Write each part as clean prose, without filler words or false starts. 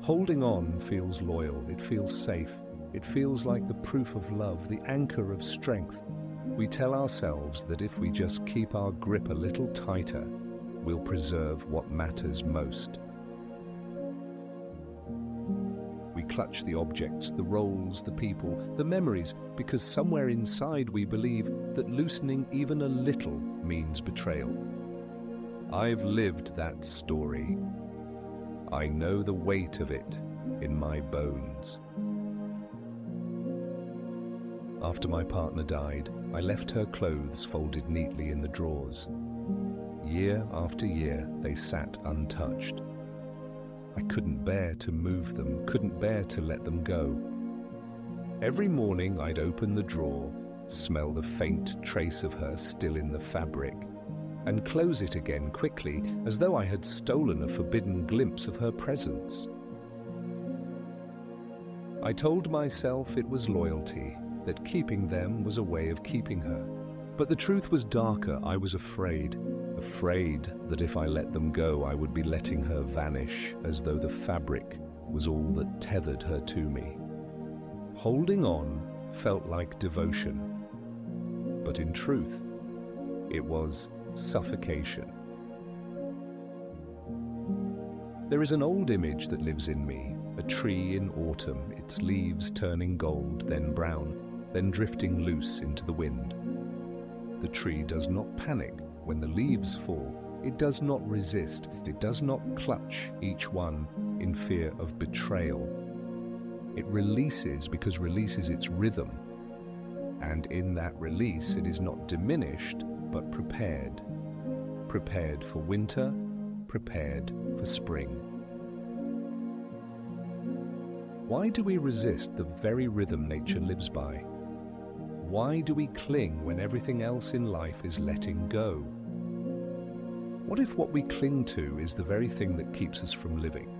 Holding on feels loyal, it feels safe, it feels like the proof of love, the anchor of strength. We tell ourselves that if we just keep our grip a little tighter, we'll preserve what matters most. We clutch the objects, the roles, the people, the memories, because somewhere inside we believe that loosening even a little means betrayal. I've lived that story. I know the weight of it in my bones. After my partner died, I left her clothes folded neatly in the drawers. Year after year, they sat untouched. I couldn't bear to move them, couldn't bear to let them go. Every morning I'd open the drawer, smell the faint trace of her still in the fabric, and close it again quickly, as though I had stolen a forbidden glimpse of her presence. I told myself it was loyalty, that keeping them was a way of keeping her. But the truth was darker. I was afraid that if I let them go, I would be letting her vanish, as though the fabric was all that tethered her to me. Holding on felt like devotion, but in truth, it was suffocation. There is an old image that lives in me, a tree in autumn, its leaves turning gold, then brown, then drifting loose into the wind. The tree does not panic when the leaves fall. It does not resist. It does not clutch each one in fear of betrayal. It releases because releases its rhythm. And in that release, it is not diminished, but prepared. Prepared for winter, prepared for spring. Why do we resist the very rhythm nature lives by? Why do we cling when everything else in life is letting go? What if what we cling to is the very thing that keeps us from living?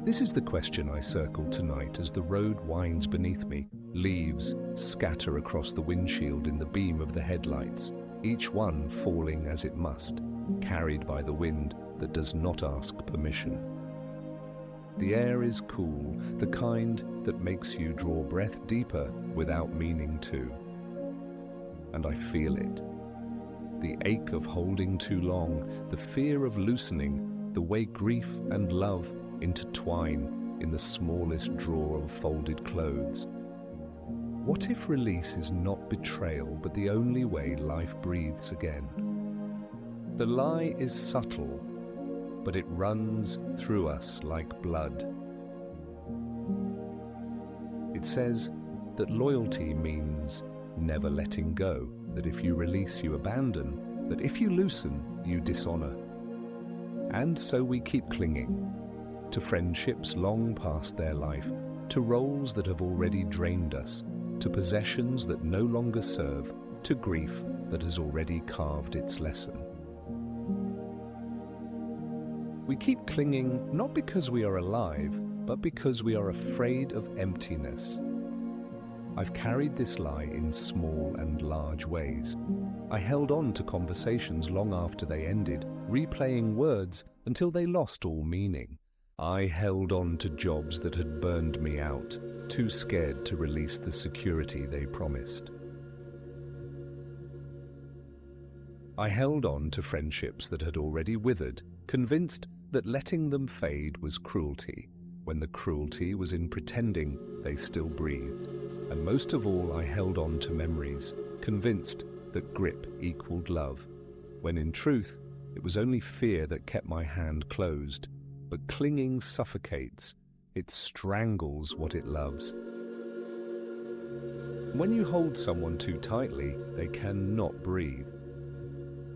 This is the question I circle tonight as the road winds beneath me. Leaves scatter across the windshield in the beam of the headlights, each one falling as it must, carried by the wind that does not ask permission. The air is cool, the kind that makes you draw breath deeper without meaning to. And I feel it. The ache of holding too long, the fear of loosening, the way grief and love intertwine in the smallest drawer of folded clothes. What if release is not betrayal, but the only way life breathes again? The lie is subtle, but it runs through us like blood. It says that loyalty means never letting go, that if you release, you abandon, that if you loosen, you dishonor. And so we keep clinging to friendships long past their life, to roles that have already drained us, to possessions that no longer serve, to grief that has already carved its lesson. We keep clinging not because we are alive, but because we are afraid of emptiness. I've carried this lie in small and large ways. I held on to conversations long after they ended, replaying words until they lost all meaning. I held on to jobs that had burned me out, too scared to release the security they promised. I held on to friendships that had already withered, convinced that letting them fade was cruelty, when the cruelty was in pretending they still breathed. And most of all, I held on to memories, convinced that grip equaled love, when in truth, it was only fear that kept my hand closed. But clinging suffocates, it strangles what it loves. When you hold someone too tightly, they cannot breathe.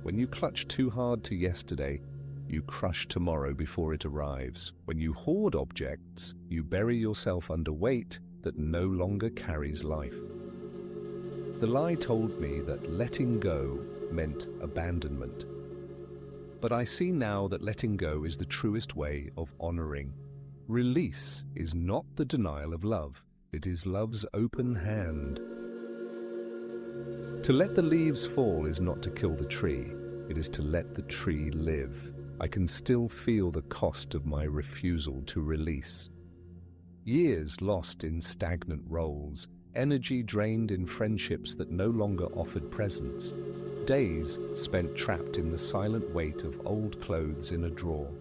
When you clutch too hard to yesterday, you crush tomorrow before it arrives. When you hoard objects, you bury yourself under weight that no longer carries life. The lie told me that letting go meant abandonment. But I see now that letting go is the truest way of honoring. Release is not the denial of love. It is love's open hand. To let the leaves fall is not to kill the tree. It is to let the tree live. I can still feel the cost of my refusal to release. Years lost in stagnant roles, energy drained in friendships that no longer offered presence, days spent trapped in the silent weight of old clothes in a drawer.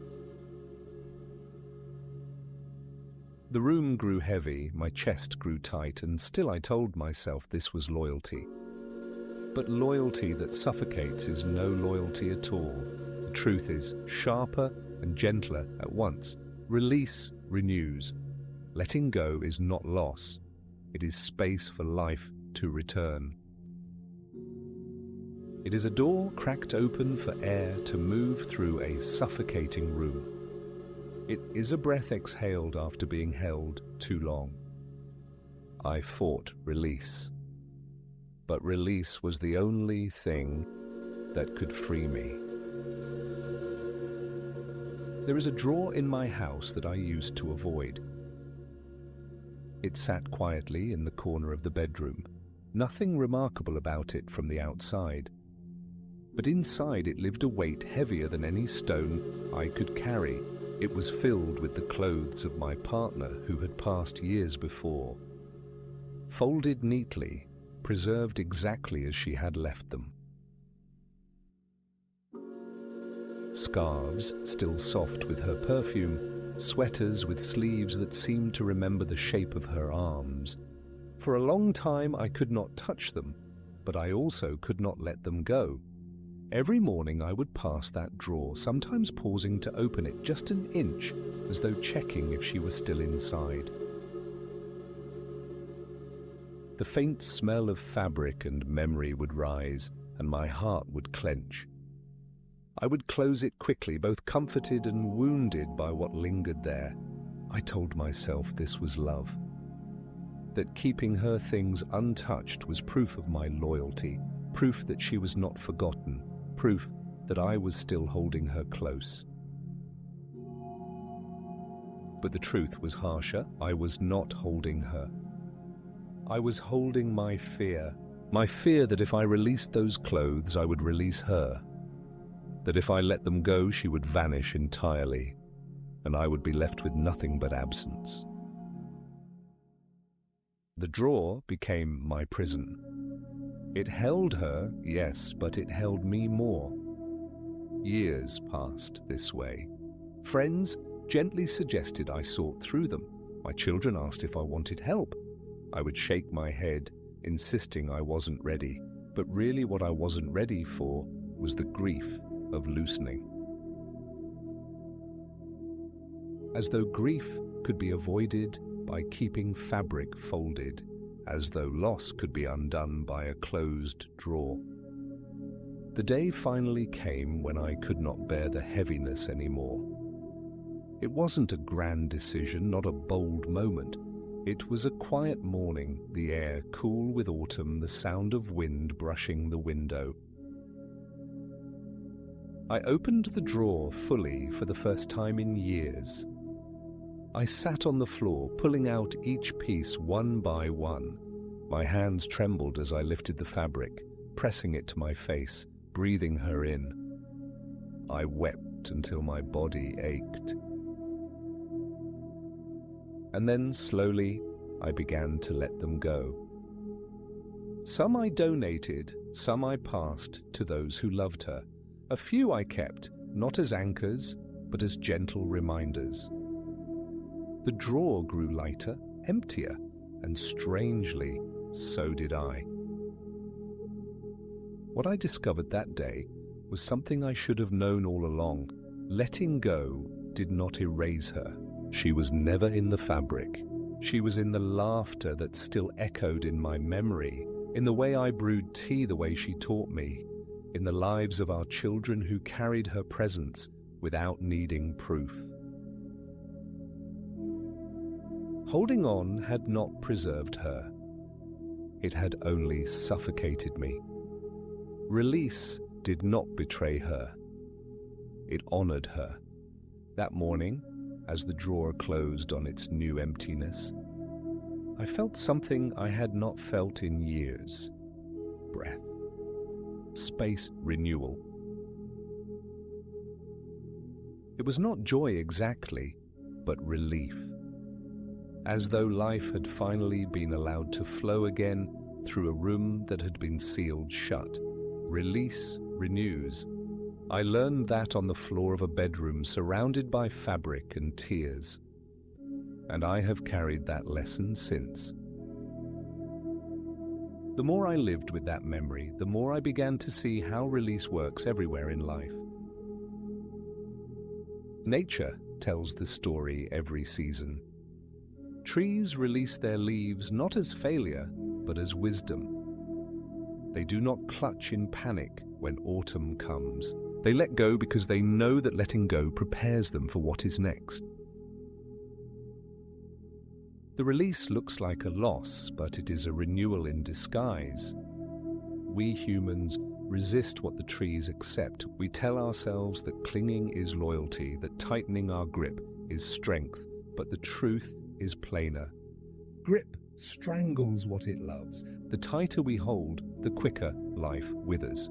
The room grew heavy, my chest grew tight, and still I told myself this was loyalty. But loyalty that suffocates is no loyalty at all. The truth is sharper and gentler at once. Release renews. Letting go is not loss. It is space for life to return. It is a door cracked open for air to move through a suffocating room. It is a breath exhaled after being held too long. I fought release. But release was the only thing that could free me. There is a drawer in my house that I used to avoid. It sat quietly in the corner of the bedroom. Nothing remarkable about it from the outside. But inside it lived a weight heavier than any stone I could carry. It was filled with the clothes of my partner who had passed years before. Folded neatly, preserved exactly as she had left them. Scarves, still soft with her perfume, sweaters with sleeves that seemed to remember the shape of her arms. For a long time I could not touch them, but I also could not let them go. Every morning I would pass that drawer, sometimes pausing to open it just an inch, as though checking if she was still inside. The faint smell of fabric and memory would rise, and my heart would clench. I would close it quickly, both comforted and wounded by what lingered there. I told myself this was love. That keeping her things untouched was proof of my loyalty, proof that she was not forgotten, proof that I was still holding her close. But the truth was harsher. I was not holding her. I was holding my fear that if I released those clothes, I would release her, that if I let them go, she would vanish entirely, and I would be left with nothing but absence. The drawer became my prison. It held her, yes, but it held me more. Years passed this way. Friends gently suggested I sort through them. My children asked if I wanted help. I would shake my head, insisting I wasn't ready. But really what I wasn't ready for was the grief of loosening. As though grief could be avoided by keeping fabric folded, as though loss could be undone by a closed drawer. The day finally came when I could not bear the heaviness anymore. It wasn't a grand decision, not a bold moment. It was a quiet morning, the air cool with autumn, the sound of wind brushing the window. I opened the drawer fully for the first time in years. I sat on the floor, pulling out each piece one by one. My hands trembled as I lifted the fabric, pressing it to my face, breathing her in. I wept until my body ached. And then slowly I began to let them go. Some I donated, some I passed to those who loved her. A few I kept, not as anchors, but as gentle reminders. The drawer grew lighter, emptier, and strangely, so did I. What I discovered that day was something I should have known all along. Letting go did not erase her. She was never in the fabric. She was in the laughter that still echoed in my memory, in the way I brewed tea the way she taught me, in the lives of our children who carried her presence without needing proof. Holding on had not preserved her. It had only suffocated me. Release did not betray her. It honored her. That morning, as the drawer closed on its new emptiness, I felt something I had not felt in years. Breath. Space renewal. It was not joy exactly, but relief. As though life had finally been allowed to flow again through a room that had been sealed shut. Release renews. I learned that on the floor of a bedroom surrounded by fabric and tears. And I have carried that lesson since. The more I lived with that memory, the more I began to see how release works everywhere in life. Nature tells the story every season. Trees release their leaves not as failure, but as wisdom. They do not clutch in panic when autumn comes. They let go because they know that letting go prepares them for what is next. The release looks like a loss, but it is a renewal in disguise. We humans resist what the trees accept. We tell ourselves that clinging is loyalty, that tightening our grip is strength, but the truth is plainer. Grip strangles what it loves. The tighter we hold, the quicker life withers.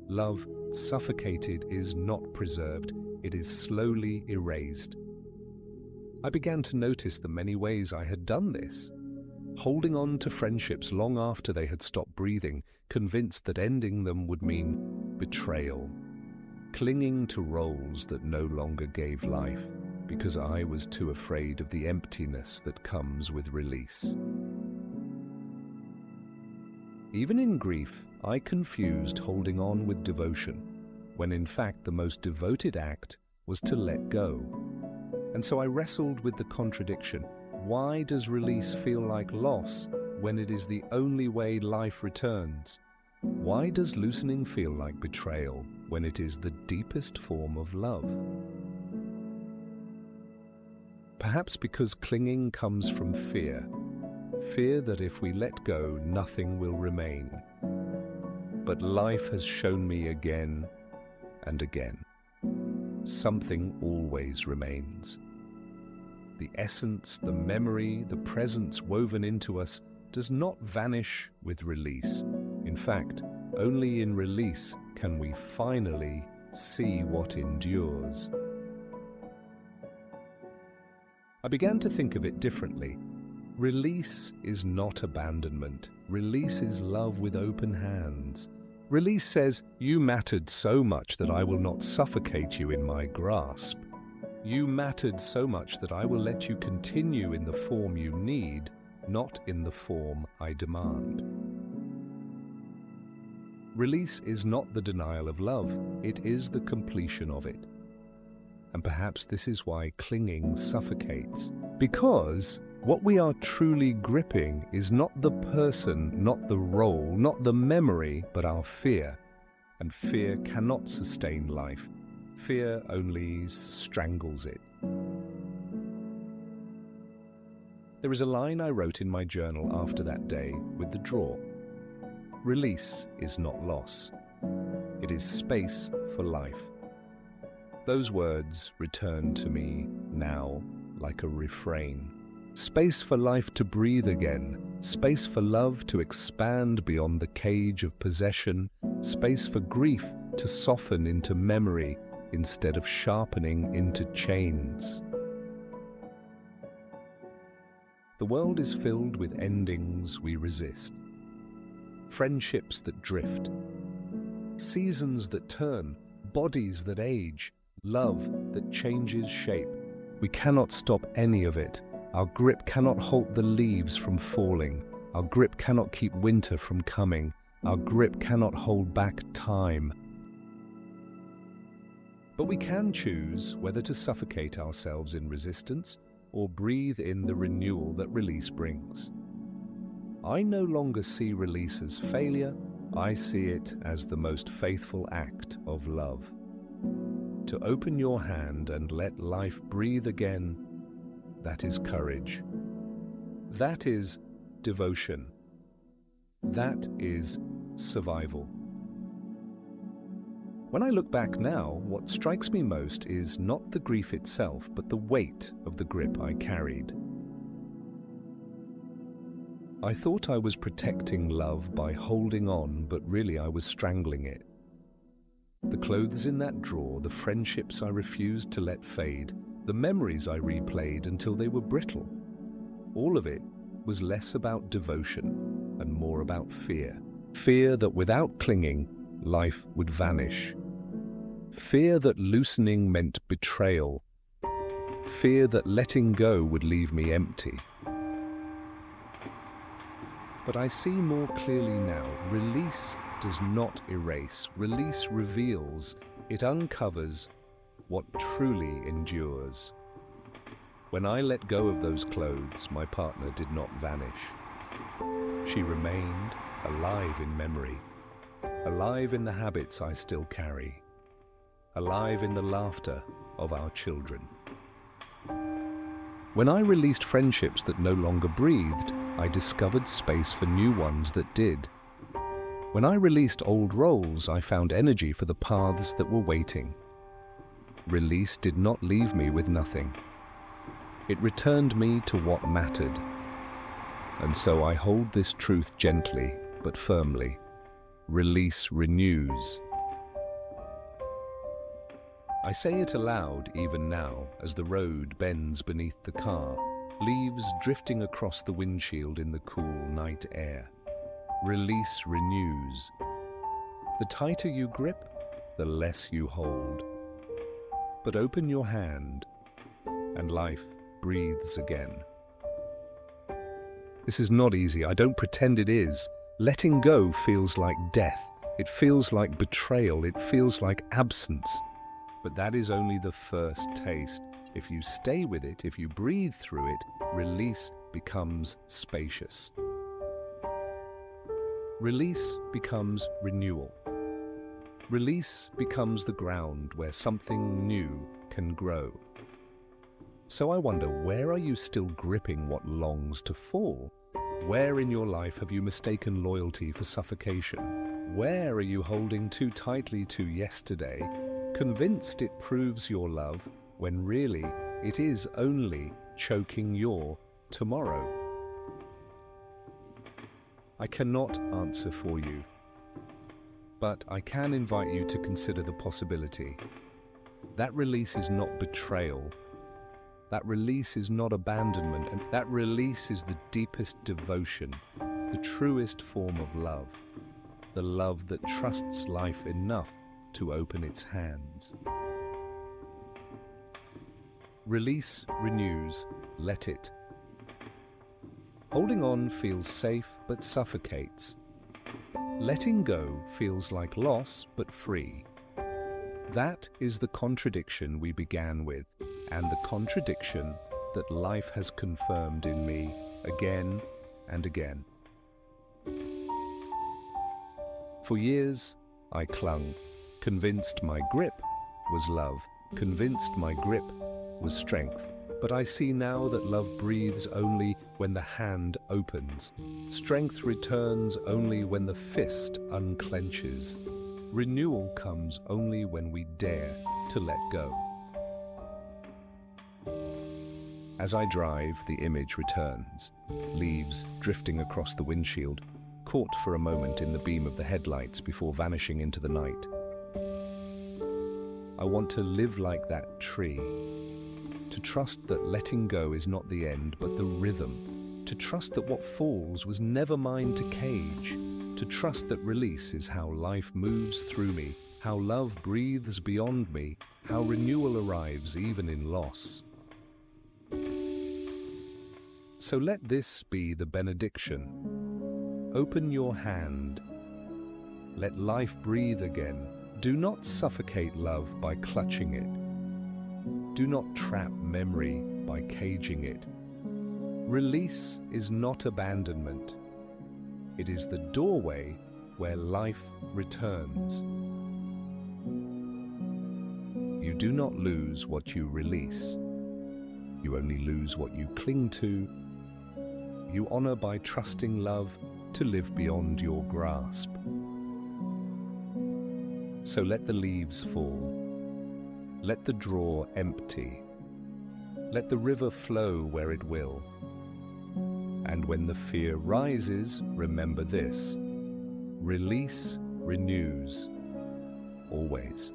Love suffocated is not preserved, it is slowly erased. I began to notice the many ways I had done this, holding on to friendships long after they had stopped breathing, convinced that ending them would mean betrayal, clinging to roles that no longer gave life, because I was too afraid of the emptiness that comes with release. Even in grief, I confused holding on with devotion, when in fact the most devoted act was to let go. And so I wrestled with the contradiction. Why does release feel like loss when it is the only way life returns? Why does loosening feel like betrayal when it is the deepest form of love? Perhaps because clinging comes from fear. Fear that if we let go, nothing will remain. But life has shown me again and again. Something always remains. The essence, the memory, the presence woven into us does not vanish with release. In fact, only in release can we finally see what endures. I began to think of it differently. Release is not abandonment. Release is love with open hands. Release says, "You mattered so much that I will not suffocate you in my grasp. You mattered so much that I will let you continue in the form you need, not in the form I demand." Release is not the denial of love, it is the completion of it. And perhaps this is why clinging suffocates. Because what we are truly gripping is not the person, not the role, not the memory, but our fear. And fear cannot sustain life. Fear only strangles it. There is a line I wrote in my journal after that day with the drawer. Release is not loss. It is space for life. Those words return to me now like a refrain. Space for life to breathe again. Space for love to expand beyond the cage of possession. Space for grief to soften into memory instead of sharpening into chains. The world is filled with endings we resist. Friendships that drift. Seasons that turn. Bodies that age. Love that changes shape. We cannot stop any of it. Our grip cannot halt the leaves from falling. Our grip cannot keep winter from coming. Our grip cannot hold back time. But we can choose whether to suffocate ourselves in resistance or breathe in the renewal that release brings. I no longer see release as failure. I see it as the most faithful act of love. To open your hand and let life breathe again, that is courage. That is devotion. That is survival. When I look back now, what strikes me most is not the grief itself, but the weight of the grip I carried. I thought I was protecting love by holding on, but really I was strangling it. The clothes in that drawer, the friendships I refused to let fade, the memories I replayed until they were brittle. All of it was less about devotion and more about fear. Fear that without clinging, life would vanish. Fear that loosening meant betrayal. Fear that letting go would leave me empty. But I see more clearly now. Release does not erase. Release reveals. It uncovers what truly endures. When I let go of those clothes, my partner did not vanish. She remained alive in memory, alive in the habits I still carry, alive in the laughter of our children. When I released friendships that no longer breathed, I discovered space for new ones that did. When I released old roles, I found energy for the paths that were waiting. Release did not leave me with nothing. It returned me to what mattered. And so I hold this truth gently but firmly. Release renews. I say it aloud even now as the road bends beneath the car, leaves drifting across the windshield in the cool night air. Release renews. The tighter you grip, the less you hold. But open your hand, and life breathes again. This is not easy. I don't pretend it is. Letting go feels like death. It feels like betrayal. It feels like absence. But that is only the first taste. If you stay with it, if you breathe through it, release becomes spacious. Release becomes renewal. Release becomes the ground where something new can grow. So I wonder, where are you still gripping what longs to fall? Where in your life have you mistaken loyalty for suffocation? Where are you holding too tightly to yesterday, convinced it proves your love, when really it is only choking your tomorrow? I cannot answer for you, but I can invite you to consider the possibility. That release is not betrayal. That release is not abandonment, and that release is the deepest devotion, the truest form of love, the love that trusts life enough to open its hands. Release renews, let it. Holding on feels safe but suffocates. Letting go feels like loss but free. That is the contradiction we began with, and the contradiction that life has confirmed in me again and again. For years, I clung, convinced my grip was love, convinced my grip was strength. But I see now that love breathes only when the hand opens. Strength returns only when the fist unclenches. Renewal comes only when we dare to let go. As I drive, the image returns. Leaves drifting across the windshield, caught for a moment in the beam of the headlights before vanishing into the night. I want to live like that tree. To trust that letting go is not the end, but the rhythm. To trust that what falls was never mine to cage. To trust that release is how life moves through me, how love breathes beyond me, how renewal arrives even in loss. So let this be the benediction. Open your hand. Let life breathe again. Do not suffocate love by clutching it. Do not trap memory by caging it. Release is not abandonment. It is the doorway where life returns. You do not lose what you release. You only lose what you cling to. You honor by trusting love to live beyond your grasp. So let the leaves fall. Let the drawer empty. Let the river flow where it will. And when the fear rises, remember this: release renews. always.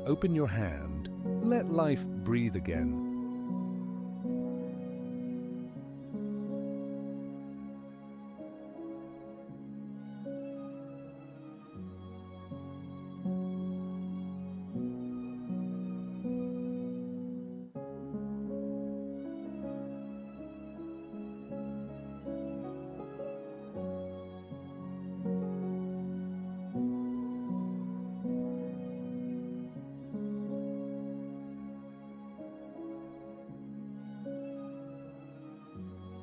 Open your hand. Let life breathe again.